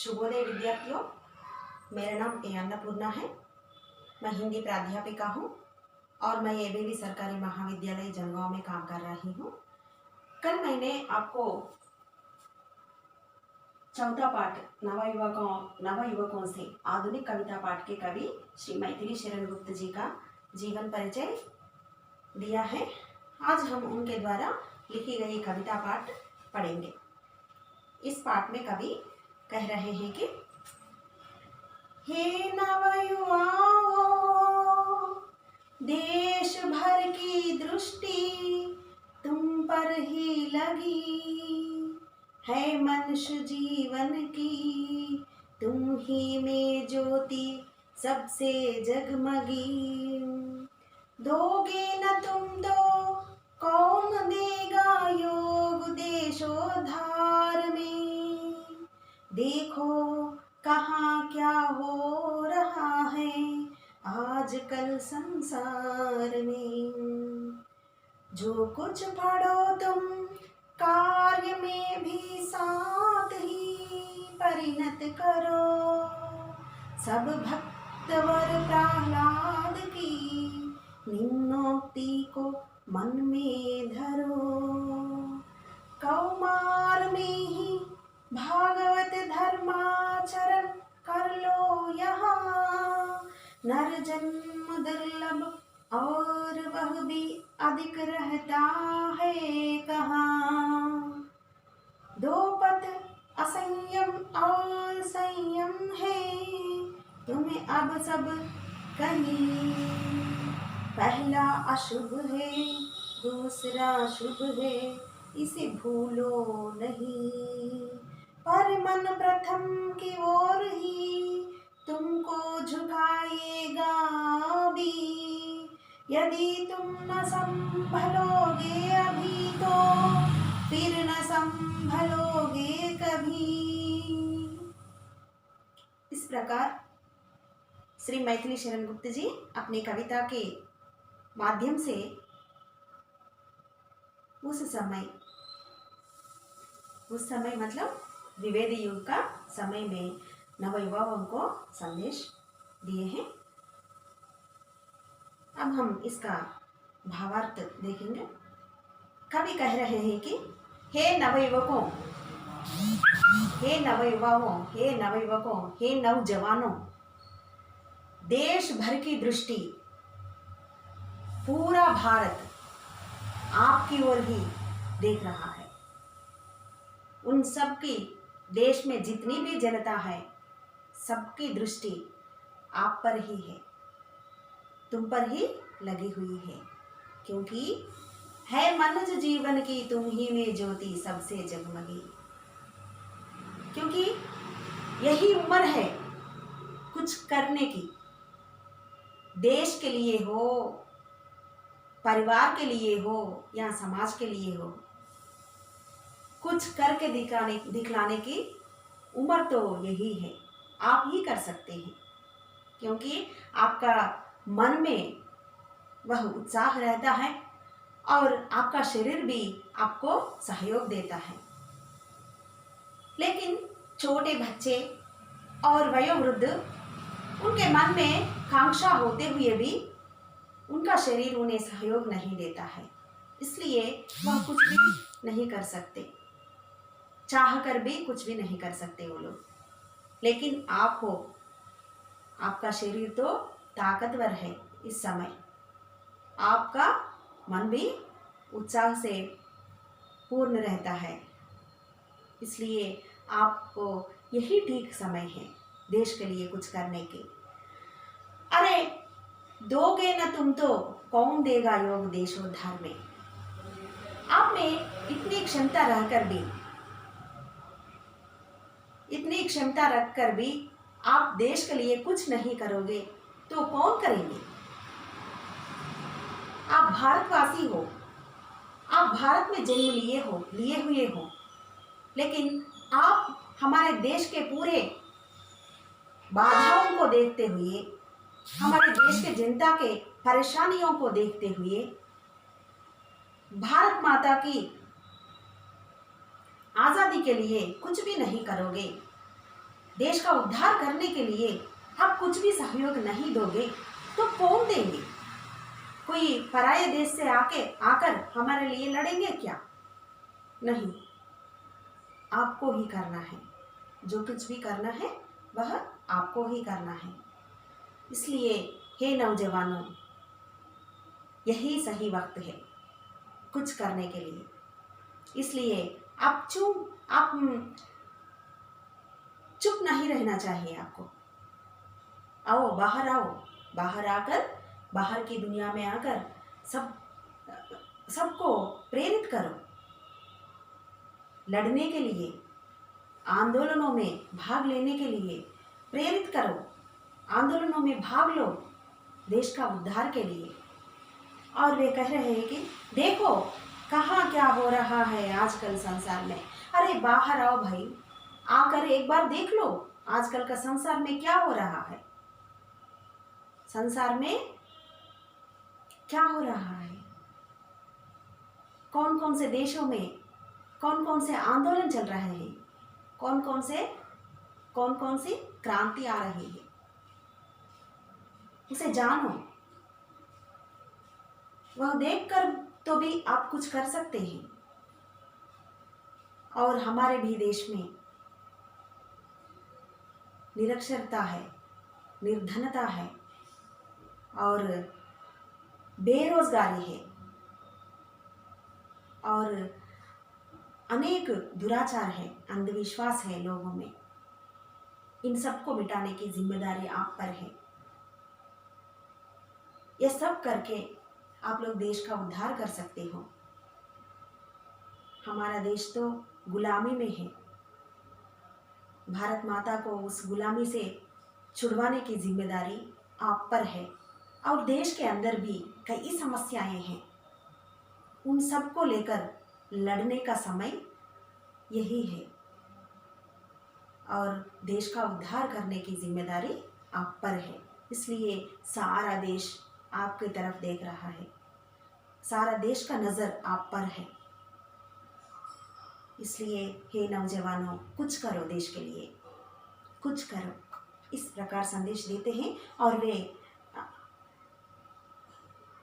शुभोदय विद्यार्थियों, मेरा नाम अन्नपूर्णा है। मैं हिंदी प्राध्यापिका हूँ और मैं एबीवी सरकारी महाविद्यालय जनगांव में काम कर रही हूँ। कल मैंने आपको चौथा पाठ नवयुवकों से आधुनिक कविता पाठ के कवि श्री मैथिली शरण गुप्त जी का जीवन परिचय दिया है। आज हम उनके द्वारा लिखी गई कविता पाठ पढ़ेंगे। इस पाठ में कवि कह रहे हैं कि हे नवयुवाओं, देश भर की दृष्टि तुम पर ही लगी है, मनुष्य जीवन की तुम ही में ज्योति सबसे जगमगी। दोगे न तुम तो कौन देगा योग देशोद्धार में। देखो कहाँ क्या हो रहा है आजकल संसार में। जो कुछ पढ़ो तुम कार्य में भी साथ ही परिणत करो। सब भक्तवर प्रहलाद की निम्नोक्ति को मन में धरो। कौमार में ही भागवत धर्माचरण कर लो यहाँ। नर जन्म दुर्लभ और वह भी अधिक रहता है कहाँ। दो पथ असंयम और संयम है तुम्हें अब सब कहीं। पहला अशुभ है दूसरा शुभ है, इसे भूलो नहीं। पर मन प्रथम की ओर ही तुमको झुकाएगा भी। यदि तुम न संभलोगे अभी तो फिर न संभलोगे कभी। इस प्रकार श्री मैथिली शरण गुप्त जी अपनी कविता के माध्यम से उस समय मतलब विवेद युग का समय में नवयुवाओं को संदेश दिए हैं। अब हम इसका भावार्थ देखेंगे। कवि कह रहे हैं कि हे नवयुवकों, हे नवयुवाओं, हे नवयुवकों, हे नौजवानों, देश भर की दृष्टि, पूरा भारत आपकी ओर ही देख रहा है। उन सबकी, देश में जितनी भी जनता है, सबकी दृष्टि आप पर ही है, तुम पर ही लगी हुई है। क्योंकि है मनुष्य जीवन की तुम ही में ज्योति सबसे जगमगी। क्योंकि यही उम्र है कुछ करने की। देश के लिए हो, परिवार के लिए हो या समाज के लिए हो, कुछ करके दिखलाने की उम्र तो यही है। आप ही कर सकते हैं क्योंकि आपका मन में वह उत्साह रहता है और आपका शरीर भी आपको सहयोग देता है। लेकिन छोटे बच्चे और वयोवृद्ध, उनके मन में कांक्षा होते हुए भी उनका शरीर उन्हें सहयोग नहीं देता है, इसलिए वह कुछ भी नहीं कर सकते, चाह कर भी कुछ भी नहीं कर सकते वो लोग। लेकिन आप हो, आपका शरीर तो ताकतवर है। इस समय आपका मन भी उत्साह से पूर्ण रहता है, इसलिए आपको यही ठीक समय है देश के लिए कुछ करने के। अरे दोगे न तुम तो कौन देगा योग देशोद्धार में। आप में इतनी क्षमता रखकर भी आप देश के लिए कुछ नहीं करोगे तो कौन करेंगे। आप भारतवासी हो, आप भारत में जन्म लिए हुए हो, लेकिन आप हमारे देश के पूरे बाधाओं को देखते हुए, हमारे देश के जनता के परेशानियों को देखते हुए भारत माता की आज़ादी के लिए कुछ भी नहीं करोगे। देश का उद्धार करने के लिए आप कुछ भी सहयोग नहीं दोगे तो कौन देंगे? कोई पराये देश से आकर हमारे लिए लड़ेंगे क्या? नहीं, आपको ही करना है। जो कुछ भी करना है वह आपको ही करना है। इसलिए हे नौजवानों, यही सही वक्त है कुछ करने के लिए। इसलिए आप चुप नहीं रहना चाहिए आपको। आओ, बाहर आओ, बाहर आकर, बाहर की दुनिया में आकर सबको प्रेरित करो लड़ने के लिए, आंदोलनों में भाग लेने के लिए प्रेरित करो, आंदोलनों में भाग लो देश का उद्धार के लिए। और वे कह रहे हैं कि देखो कहाँ क्या हो रहा है आजकल संसार में। अरे बाहर आओ भाई, आकर एक बार देख लो आजकल का संसार में क्या हो रहा है। संसार में क्या हो रहा है, कौन कौन से देशों में कौन कौन से आंदोलन चल रहे हैं, कौन कौन सी क्रांति आ रही है, उसे जानो। वह देखकर तो भी आप कुछ कर सकते हैं। और हमारे भी देश में निरक्षरता है, निर्धनता है और बेरोजगारी है और अनेक दुराचार है, अंधविश्वास है लोगों में। इन सबको मिटाने की जिम्मेदारी आप पर है। यह सब करके आप लोग देश का उद्धार कर सकते हो। हमारा देश तो गुलामी में है। भारत माता को उस गुलामी से छुड़वाने की जिम्मेदारी आप पर है। और देश के अंदर भी कई समस्याएं हैं, उन सब को लेकर लड़ने का समय यही है। और देश का उद्धार करने की जिम्मेदारी आप पर है। इसलिए सारा देश आपकी तरफ देख रहा है, सारा देश का नज़र आप पर है। इसलिए हे नौजवानों, कुछ करो देश के लिए, कुछ करो। इस प्रकार संदेश देते हैं। और वे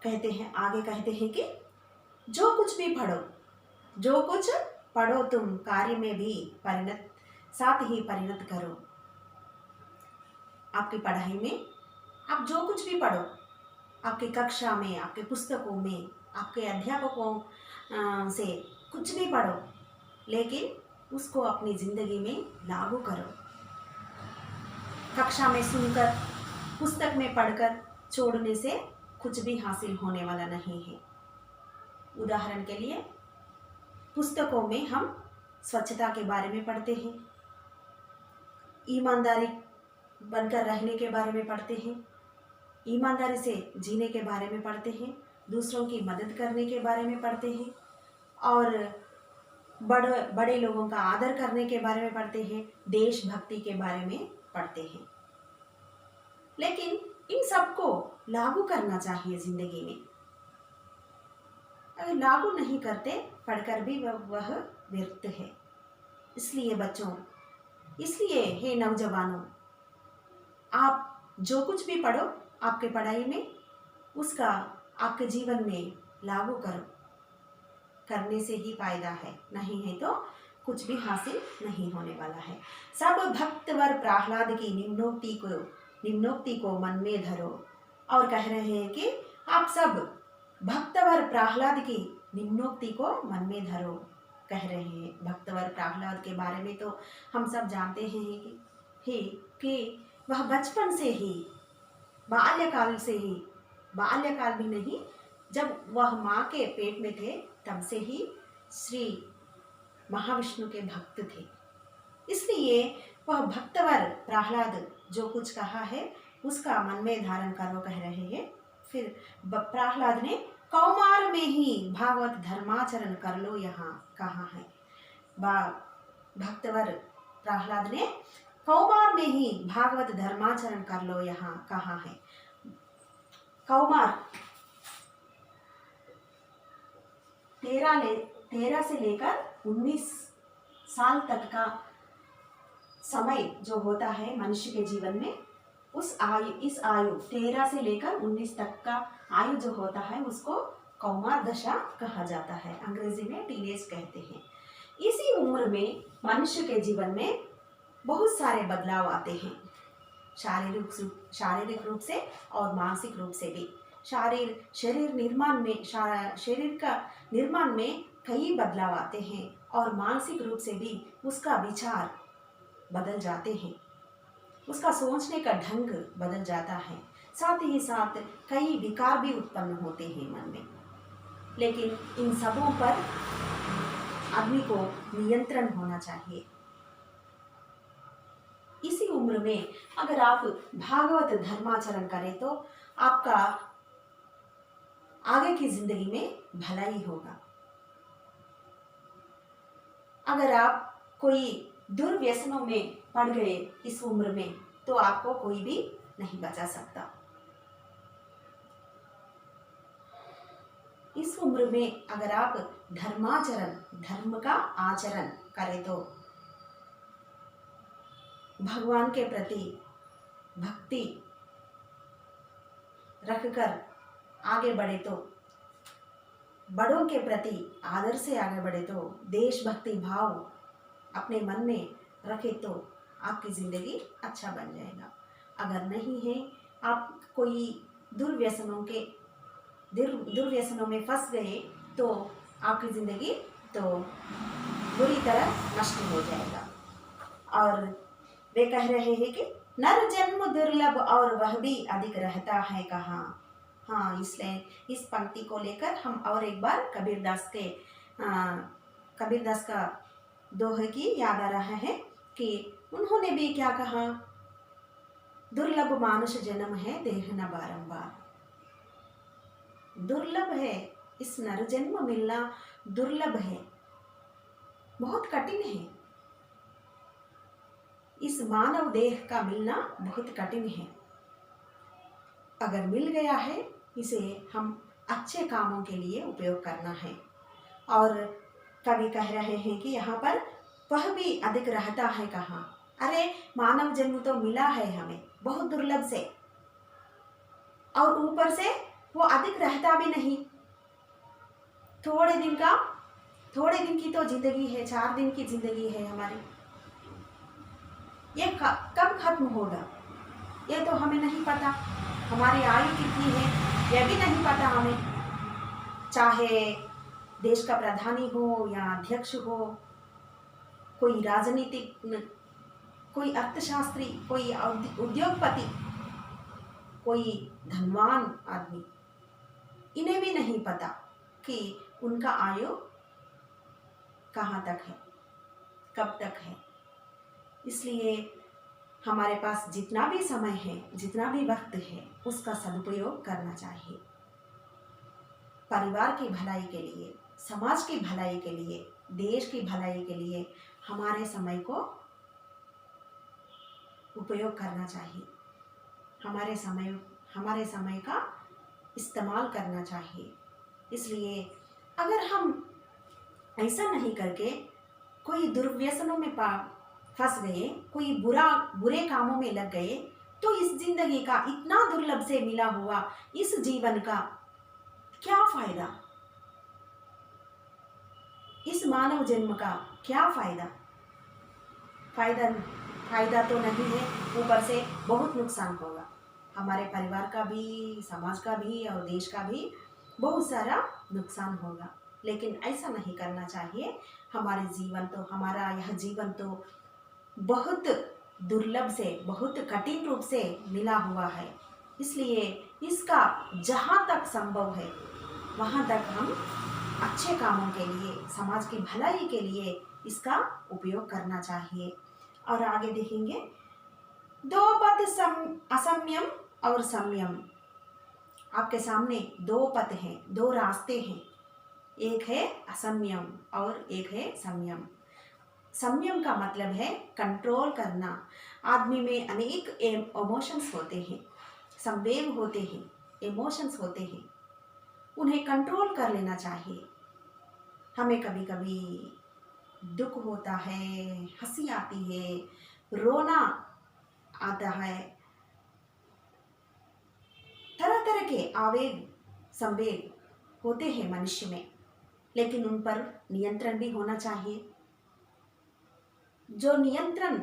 कहते हैं, आगे कहते हैं कि जो कुछ भी पढ़ो, जो कुछ पढ़ो तुम कार्य में भी साथ ही परिणत करो। आपकी पढ़ाई में आप जो कुछ भी पढ़ो, आपकी कक्षा में, आपके पुस्तकों में, आपके अध्यापकों से कुछ भी पढ़ो, लेकिन उसको अपनी ज़िंदगी में लागू करो। कक्षा में सुनकर, पुस्तक में पढ़कर छोड़ने से कुछ भी हासिल होने वाला नहीं है। उदाहरण के लिए, पुस्तकों में हम स्वच्छता के बारे में पढ़ते हैं, ईमानदारी बनकर रहने के बारे में पढ़ते हैं, ईमानदारी से जीने के बारे में पढ़ते हैं, दूसरों की मदद करने के बारे में पढ़ते हैं और बड़े लोगों का आदर करने के बारे में पढ़ते हैं, देशभक्ति के बारे में पढ़ते हैं। लेकिन इन सबको लागू करना चाहिए ज़िंदगी में। अगर लागू नहीं करते, पढ़कर भी वह व्यर्थ है। इसलिए बच्चों, इसलिए हे नौजवानों, आप जो कुछ भी पढ़ो आपके पढ़ाई में, उसका आपके जीवन में लागू करो। करने से ही फायदा है, नहीं है तो कुछ भी हासिल नहीं होने वाला है। सब भक्तवर प्रहलाद की निम्नोक्ति को मन में धरो। और कह रहे हैं कि आप सब भक्तवर प्रहलाद की निम्नोक्ति को मन में धरो। कह रहे हैं भक्तवर प्रहलाद के बारे में तो हम सब जानते हैं कि वह बचपन से ही, बाल्यकाल भी नहीं, जब वह माँ के पेट में थे तब से ही श्री महाविष्णु के भक्त थे। इसलिए वह भक्तवर प्रहलाद जो कुछ कहा है उसका मन में धारण करो, कह रहे हैं। फिर प्रहलाद ने कौमार में ही भागवत धर्माचरण कर लो, यहाँ कहा है। भक्तवर प्रहलाद ने कौमार में ही भागवत धर्माचरण कर लो, यहाँ कहा है। कौमार 13 से लेकर 19 साल तक का समय जो होता है मनुष्य के जीवन में, इस आयु 13 से लेकर 19 तक का आयु जो होता है उसको कौमार दशा कहा जाता है, अंग्रेजी में टीनेज कहते हैं। इसी उम्र में मनुष्य के जीवन में बहुत सारे बदलाव आते हैं, शारीरिक रूप से और मानसिक रूप से भी। शरीर का निर्माण में कई बदलाव आते हैं और मानसिक रूप से भी उसका विचार बदल जाते हैं, उसका सोचने का ढंग बदल जाता है, साथ ही साथ कई विकार भी उत्पन्न होते हैं मन में। लेकिन इन सबों पर आदमी को नियंत्रण होना चाहिए। इसी उम्र में अगर आप भागवत धर्माचरण करें तो आपका आगे की जिंदगी में भलाई होगा। अगर आप कोई दुर्व्यसनों में पड़ गए इस उम्र में तो आपको कोई भी नहीं बचा सकता। इस उम्र में अगर आप धर्म का आचरण करें तो भगवान के प्रति भक्ति रखकर आगे बढ़े तो, बड़ों के प्रति आदर से आगे बढ़े तो, देशभक्ति भाव अपने मन में रखे तो आपकी ज़िंदगी अच्छा बन जाएगा। अगर नहीं है, आप कोई दुर्व्यसनों में फंस गए तो आपकी ज़िंदगी तो बुरी तरह नष्ट हो जाएगा। और वे कह रहे हैं कि नर जन्म दुर्लभ और वह भी अधिक रहता है कहाँ। हाँ, इसलिए इस पंक्ति को लेकर हम और एक बार कबीरदास का दोहे की याद आ रहा है कि उन्होंने भी क्या कहा, दुर्लभ मानुष जन्म है देह न बारंबार। दुर्लभ है, इस नर जन्म मिलना दुर्लभ है, बहुत कठिन है। इस मानव देह का मिलना बहुत कठिन है। अगर मिल गया है, इसे हम अच्छे कामों के लिए उपयोग करना है। और कवि कह रहे हैं कि यहाँ पर वह भी अधिक रहता है कहाँ। अरे, मानव जन्म तो मिला है हमें बहुत दुर्लभ से, और ऊपर से वो अधिक रहता भी नहीं। थोड़े दिन की तो जिंदगी है, 4 दिन की जिंदगी है हमारी। ये कब खत्म होगा ये तो हमें नहीं पता। हमारी आयु कितनी है यह भी नहीं पता हमें। चाहे देश का प्रधानी हो या अध्यक्ष हो, कोई राजनीतिक, कोई अर्थशास्त्री, कोई उद्योगपति, कोई धनवान आदमी, इन्हें भी नहीं पता कि उनका आयु कहाँ तक है, कब तक है। इसलिए हमारे पास जितना भी समय है, जितना भी वक्त है, उसका सदुपयोग करना चाहिए। परिवार की भलाई के लिए, समाज की भलाई के लिए, देश की भलाई के लिए हमारे समय को उपयोग करना चाहिए। हमारे समय का इस्तेमाल करना चाहिए। इसलिए अगर हम ऐसा नहीं करके कोई दुर्व्यसनों में फंस गए, कोई बुरे कामों में लग गए, तो इस जिंदगी का इतना दुर्लभ से मिला हुआ इस जीवन का क्या फायदा? इस मानव जन्म का क्या फायदा? फायदा तो नहीं है, ऊपर से बहुत नुकसान होगा। हमारे परिवार का भी, समाज का भी और देश का भी बहुत सारा नुकसान होगा। लेकिन ऐसा नहीं करना चाहिए। हमारा यह जीवन तो बहुत दुर्लभ से, बहुत कठिन रूप से मिला हुआ है। इसलिए इसका जहाँ तक संभव है वहाँ तक हम अच्छे कामों के लिए, समाज की भलाई के लिए इसका उपयोग करना चाहिए। और आगे देखेंगे, 2 पथ असंयम और संयम। आपके सामने 2 पथ हैं, 2 रास्ते हैं, एक है असंयम और एक है संयम। संयम का मतलब है कंट्रोल करना। आदमी में अनेक इमोशंस होते हैं, संवेग होते हैं, इमोशंस होते हैं, उन्हें कंट्रोल कर लेना चाहिए। हमें कभी कभी दुख होता है, हंसी आती है, रोना आता है, तरह तरह के आवेग संवेग होते हैं मनुष्य में, लेकिन उन पर नियंत्रण भी होना चाहिए। जो नियंत्रण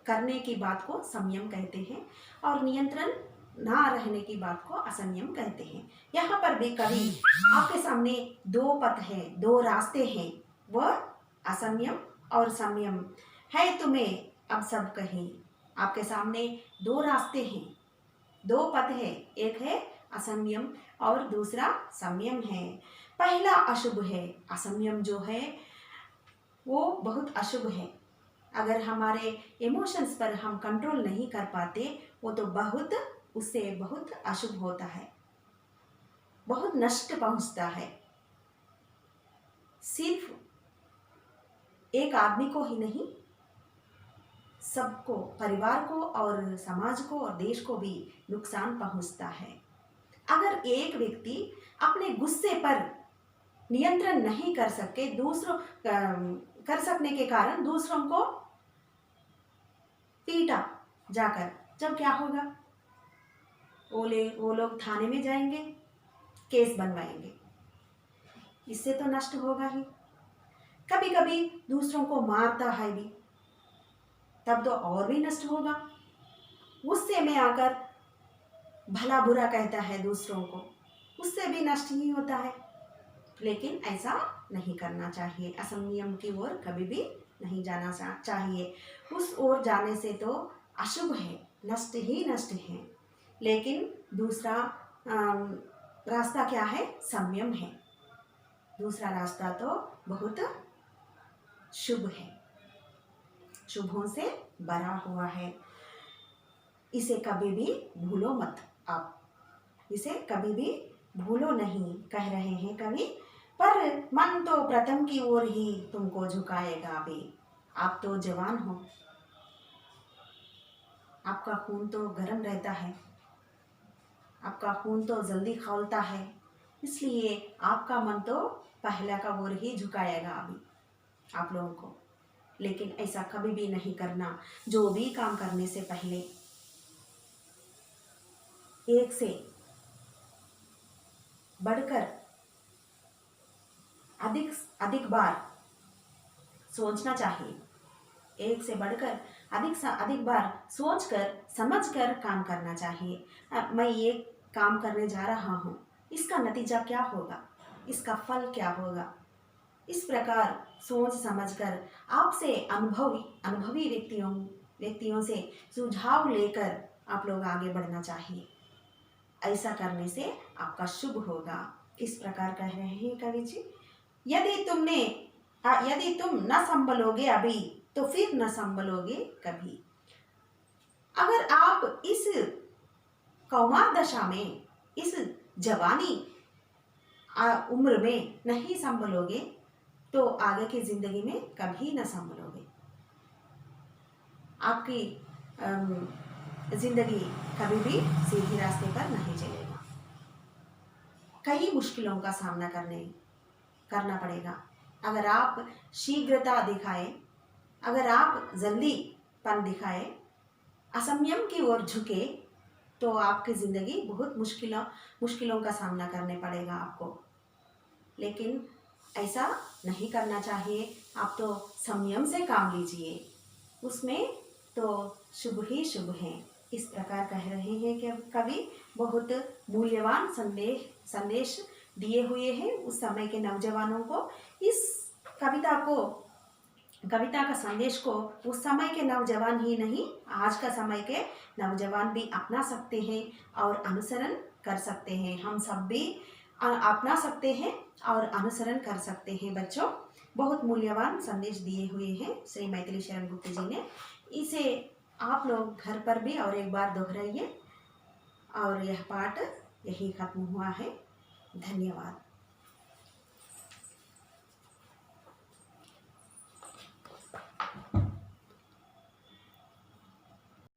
करने की बात को संयम कहते हैं और नियंत्रण ना रहने की बात को असंयम कहते हैं। यहाँ पर भी कवि आपके सामने दो पथ हैं, दो रास्ते हैं, वह असंयम और संयम है तुम्हें अब सब कहीं। आपके सामने दो रास्ते हैं, दो पथ है, एक है असंयम और दूसरा संयम है। पहला अशुभ है, असंयम जो है वो बहुत अशुभ है। अगर हमारे इमोशंस पर हम कंट्रोल नहीं कर पाते, वो तो उससे बहुत अशुभ होता है, बहुत नष्ट पहुंचता है। सिर्फ एक आदमी को ही नहीं, सबको, परिवार को और समाज को और देश को भी नुकसान पहुंचता है। अगर एक व्यक्ति अपने गुस्से पर नियंत्रण नहीं कर सके, कर सकने के कारण दूसरों को पीटा जाकर, जब क्या होगा, वो लोग थाने में जाएंगे, केस बनवाएंगे, इससे तो नष्ट होगा ही। कभी कभी दूसरों को मारता है भी, तब तो और भी नष्ट होगा। गुस्से में आकर भला बुरा कहता है दूसरों को, उससे भी नष्ट ही होता है। लेकिन ऐसा नहीं करना चाहिए, असंयम की ओर कभी भी नहीं जाना चाहिए। उस ओर जाने से तो अशुभ है, नष्ट ही नष्ट है। लेकिन दूसरा रास्ता क्या है, संयम है। दूसरा रास्ता तो बहुत शुभ है, शुभों से भरा हुआ है। इसे कभी भी भूलो मत, आप इसे कभी भी भूलो नहीं, कह रहे हैं कवि। पर मन तो प्रथम की ओर ही तुमको झुकाएगा। अभी आप तो जवान हो, आपका खून तो गर्म रहता है, आपका खून तो जल्दी खौलता है, इसलिए आपका मन तो पहला का ओर ही झुकाएगा अभी आप लोगों को। लेकिन ऐसा कभी भी नहीं करना। जो भी काम करने से पहले एक से बढ़कर अधिक बार सोचना चाहिए। एक से बढ़कर अधिक बार सोचकर समझकर काम करना चाहिए। मैं ये काम करने जा रहा हूँ, इसका नतीजा क्या होगा, इसका फल क्या होगा, इस प्रकार सोच समझकर आपसे अनुभवी व्यक्तियों से सुझाव लेकर आप लोग आगे बढ़ना चाहिए। ऐसा करने से आपका शुभ होगा। इस प्रकार कह रहे हैं कवि जी। यदि तुम न संभलोगे अभी, तो फिर न संभलोगे कभी। अगर आप इस कौमार दशा में, इस जवानी उम्र में नहीं संभलोगे, तो आगे की जिंदगी में कभी न संभलोगे। आपकी जिंदगी कभी भी सीधी रास्ते पर नहीं चलेगा। कई मुश्किलों का सामना करना पड़ेगा। अगर आप शीघ्रता दिखाए, अगर आप जल्दीपन दिखाए, असंयम की ओर झुके, तो आपकी ज़िंदगी बहुत मुश्किलों का सामना करने पड़ेगा आपको। लेकिन ऐसा नहीं करना चाहिए। आप तो संयम से काम लीजिए, उसमें तो शुभ ही शुभ है। इस प्रकार कह रहे हैं कि कवि बहुत मूल्यवान संदेश दिए हुए हैं उस समय के नौजवानों को। इस कविता का संदेश को उस समय के नौजवान ही नहीं, आज का समय के नौजवान भी अपना सकते हैं और अनुसरण कर सकते हैं। हम सब भी अपना सकते हैं और अनुसरण कर सकते हैं। बच्चों, बहुत मूल्यवान संदेश दिए हुए हैं श्री मैथिली शरण गुप्त जी ने। इसे आप लोग घर पर भी और एक बार दोहराइए। और यह पाठ यही खत्म हुआ है। धन्यवाद।